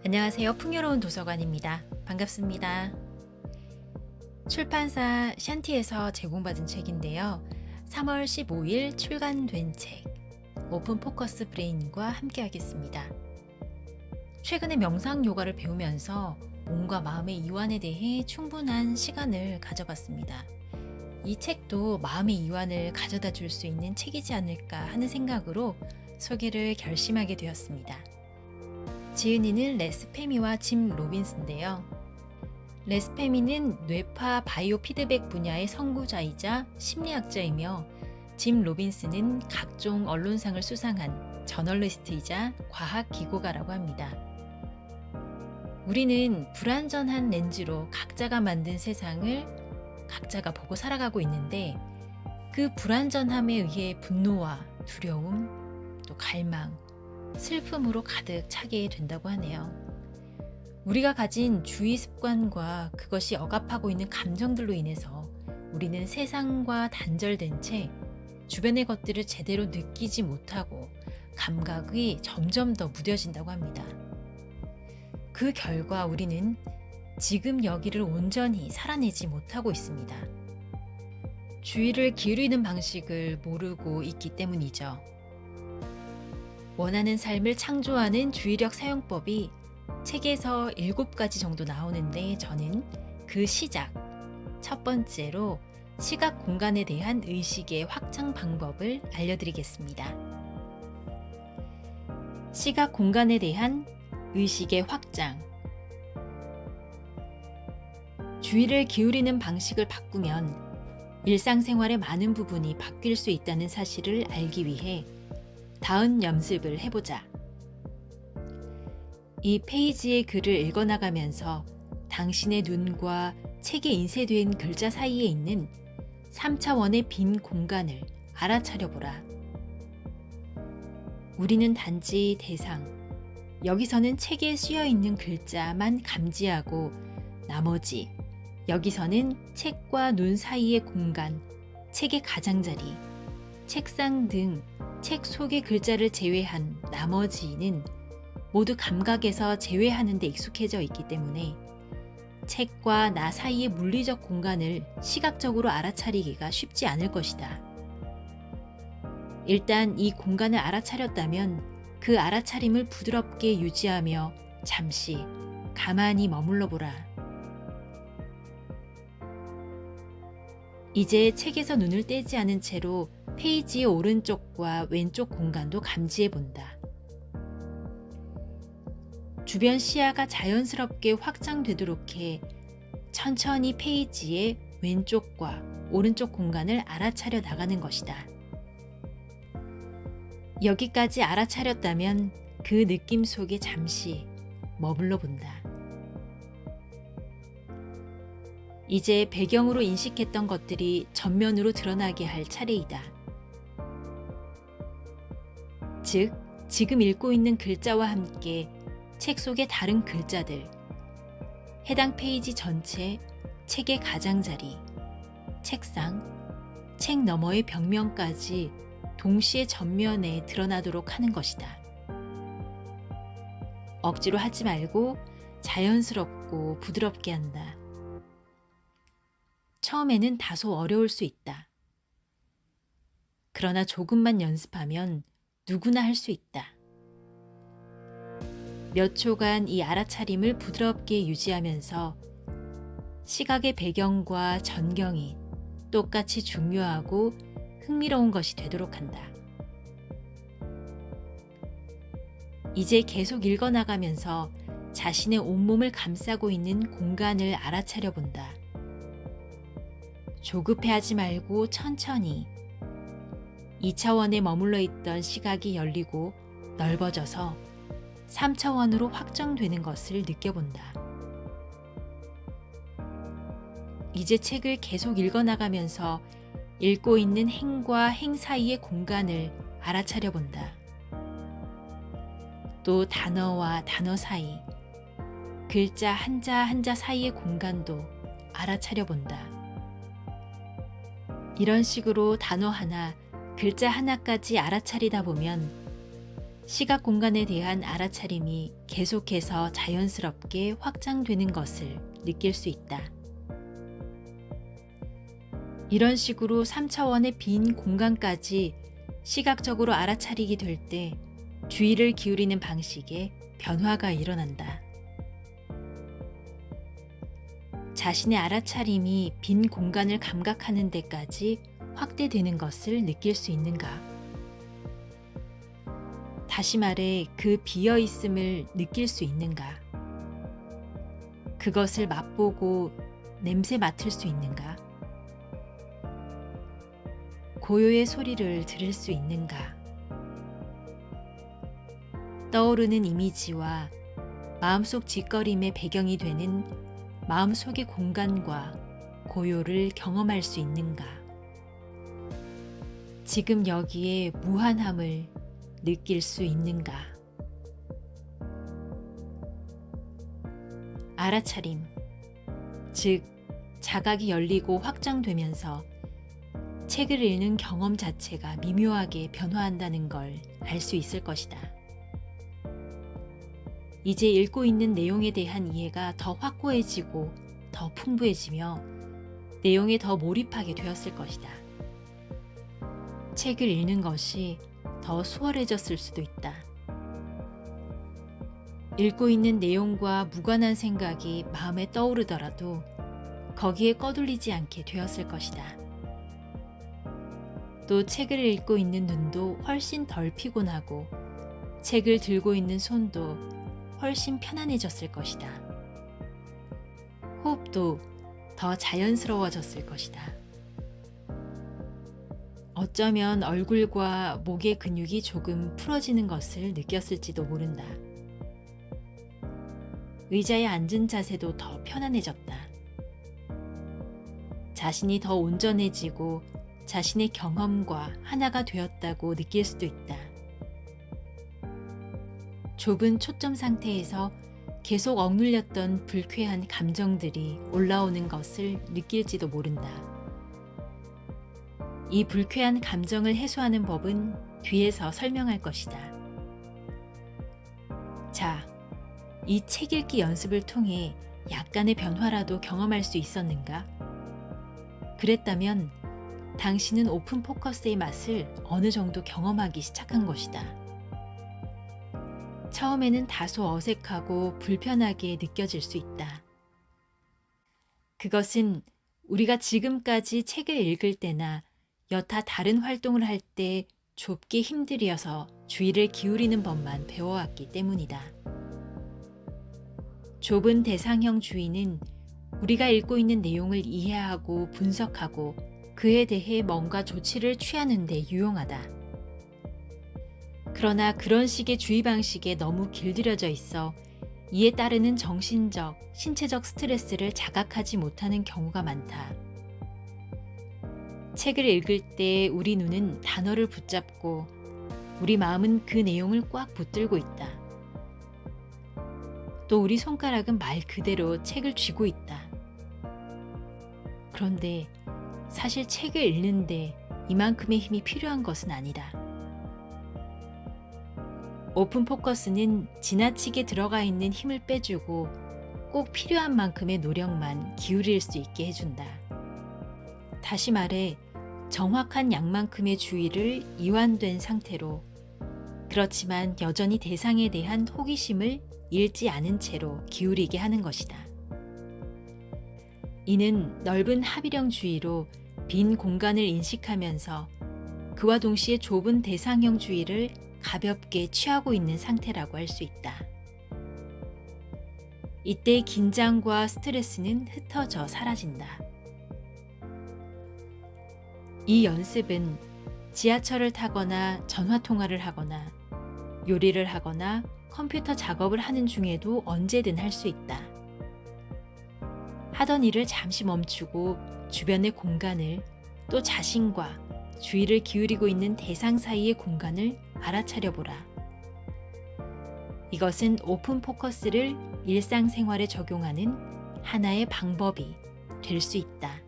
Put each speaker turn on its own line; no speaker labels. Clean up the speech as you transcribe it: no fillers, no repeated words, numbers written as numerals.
안녕하세요. 풍요로운 도서관입니다. 반갑습니다. 출판사 샨티에서 제공받은 책인데요. 3월 15일 출간된 책, 오픈 포커스 브레인과 함께 하겠습니다. 최근에 명상 요가를 배우면서 몸과 마음의 이완에 대해 충분한 시간을 가져봤습니다. 이 책도 마음의 이완을 가져다 줄 수 있는 책이지 않을까 하는 생각으로 소개를 결심하게 되었습니다. 지은이는 레스 페미와 짐 로빈스인데요. 레스 페미는 뇌파 바이오 피드백 분야의 선구자이자 심리학자이며 짐 로빈스는 각종 언론상을 수상한 저널리스트이자 과학 기고가라고 합니다. 우리는 불완전한 렌즈로 각자가 만든 세상을 각자가 보고 살아가고 있는데 그 불완전함에 의해 분노와 두려움, 또 갈망, 슬픔으로 가득 차게 된다고 하네요. 우리가 가진 주의 습관과 그것이 억압하고 있는 감정들로 인해서 우리는 세상과 단절된 채 주변의 것들을 제대로 느끼지 못하고 감각이 점점 더 무뎌진다고 합니다. 그 결과 우리는 지금 여기를 온전히 살아내지 못하고 있습니다. 주의를 기울이는 방식을 모르고 있기 때문이죠. 원하는 삶을 창조하는 주의력 사용법이 책에서 7가지 정도 나오는데 저는 그 시작, 첫 번째로 시각 공간에 대한 의식의 확장 방법을 알려드리겠습니다. 시각 공간에 대한 의식의 확장. 주의를 기울이는 방식을 바꾸면 일상생활의 많은 부분이 바뀔 수 있다는 사실을 알기 위해 다음 연습을 해보자. 이 페이지의 글을 읽어나가면서 당신의 눈과 책에 인쇄된 글자 사이에 있는 3차원의 빈 공간을 알아차려보라. 우리는 단지 대상, 여기서는 책에 쓰여있는 글자만 감지하고 나머지, 여기서는 책과 눈 사이의 공간, 책의 가장자리, 책상 등 책 속의 글자를 제외한 나머지는 모두 감각에서 제외하는 데 익숙해져 있기 때문에 책과 나 사이의 물리적 공간을 시각적으로 알아차리기가 쉽지 않을 것이다. 일단 이 공간을 알아차렸다면 그 알아차림을 부드럽게 유지하며 잠시 가만히 머물러 보라. 이제 책에서 눈을 떼지 않은 채로 페이지의 오른쪽과 왼쪽 공간도 감지해 본다. 주변 시야가 자연스럽게 확장되도록 해 천천히 페이지의 왼쪽과 오른쪽 공간을 알아차려 나가는 것이다. 여기까지 알아차렸다면 그 느낌 속에 잠시 머물러 본다. 이제 배경으로 인식했던 것들이 전면으로 드러나게 할 차례이다. 즉, 지금 읽고 있는 글자와 함께 책 속의 다른 글자들, 해당 페이지 전체, 책의 가장자리, 책상, 책 너머의 벽면까지 동시에 전면에 드러나도록 하는 것이다. 억지로 하지 말고 자연스럽고 부드럽게 한다. 처음에는 다소 어려울 수 있다. 그러나 조금만 연습하면 누구나 할 수 있다. 몇 초간 이 알아차림을 부드럽게 유지하면서 시각의 배경과 전경이 똑같이 중요하고 흥미로운 것이 되도록 한다. 이제 계속 읽어나가면서 자신의 온몸을 감싸고 있는 공간을 알아차려 본다. 조급해하지 말고 천천히 2차원에 머물러 있던 시각이 열리고 넓어져서 3차원으로 확정되는 것을 느껴본다. 이제 책을 계속 읽어나가면서 읽고 있는 행과 행 사이의 공간을 알아차려 본다. 또 단어와 단어 사이, 글자 한자 한자 사이의 공간도 알아차려 본다. 이런 식으로 단어 하나, 글자 하나까지 알아차리다 보면 시각 공간에 대한 알아차림이 계속해서 자연스럽게 확장되는 것을 느낄 수 있다. 이런 식으로 3차원의 빈 공간까지 시각적으로 알아차리게 될 때 주의를 기울이는 방식에 변화가 일어난다. 자신의 알아차림이 빈 공간을 감각하는 데까지 확대되는 것을 느낄 수 있는가? 다시 말해 그 비어있음을 느낄 수 있는가? 그것을 맛보고 냄새 맡을 수 있는가? 고요의 소리를 들을 수 있는가? 떠오르는 이미지와 마음속 짓거림의 배경이 되는 마음속의 공간과 고요를 경험할 수 있는가? 지금 여기에 무한함을 느낄 수 있는가? 알아차림, 즉 자각이 열리고 확장되면서 책을 읽는 경험 자체가 미묘하게 변화한다는 걸 알 수 있을 것이다. 이제 읽고 있는 내용에 대한 이해가 더 확고해지고 더 풍부해지며 내용에 더 몰입하게 되었을 것이다. 책을 읽는 것이 더 수월해졌을 수도 있다. 읽고 있는 내용과 무관한 생각이 마음에 떠오르더라도 거기에 꺼둘리지 않게 되었을 것이다. 또 책을 읽고 있는 눈도 훨씬 덜 피곤하고 책을 들고 있는 손도 훨씬 편안해졌을 것이다. 호흡도 더 자연스러워졌을 것이다. 어쩌면 얼굴과 목의 근육이 조금 풀어지는 것을 느꼈을지도 모른다. 의자에 앉은 자세도 더 편안해졌다. 자신이 더 온전해지고 자신의 경험과 하나가 되었다고 느낄 수도 있다. 좁은 초점 상태에서 계속 억눌렸던 불쾌한 감정들이 올라오는 것을 느낄지도 모른다. 이 불쾌한 감정을 해소하는 법은 뒤에서 설명할 것이다. 자, 이 책 읽기 연습을 통해 약간의 변화라도 경험할 수 있었는가? 그랬다면 당신은 오픈 포커스의 맛을 어느 정도 경험하기 시작한 것이다. 처음에는 다소 어색하고 불편하게 느껴질 수 있다. 그것은 우리가 지금까지 책을 읽을 때나 여타 다른 활동을 할 때 좁게 힘들여서 주의를 기울이는 법만 배워왔기 때문이다. 좁은 대상형 주의는 우리가 읽고 있는 내용을 이해하고 분석하고 그에 대해 뭔가 조치를 취하는 데 유용하다. 그러나 그런 식의 주의 방식에 너무 길들여져 있어 이에 따르는 정신적, 신체적 스트레스를 자각하지 못하는 경우가 많다. 책을 읽을 때 우리 눈은 단어를 붙잡고 우리 마음은 그 내용을 꽉 붙들고 있다. 또 우리 손가락은 말 그대로 책을 쥐고 있다. 그런데 사실 책을 읽는데 이만큼의 힘이 필요한 것은 아니다. 오픈 포커스는 지나치게 들어가 있는 힘을 빼주고 꼭 필요한 만큼의 노력만 기울일 수 있게 해준다. 다시 말해 정확한 양만큼의 주의를 이완된 상태로 그렇지만 여전히 대상에 대한 호기심을 잃지 않은 채로 기울이게 하는 것이다. 이는 넓은 합의령 주의로 빈 공간을 인식하면서 그와 동시에 좁은 대상형 주의를 가볍게 취하고 있는 상태라고 할 수 있다. 이때 긴장과 스트레스는 흩어져 사라진다. 이 연습은 지하철을 타거나 전화통화를 하거나 요리를 하거나 컴퓨터 작업을 하는 중에도 언제든 할 수 있다. 하던 일을 잠시 멈추고 주변의 공간을 또 자신과 주의를 기울이고 있는 대상 사이의 공간을 알아차려 보라. 이것은 오픈 포커스를 일상생활에 적용하는 하나의 방법이 될 수 있다.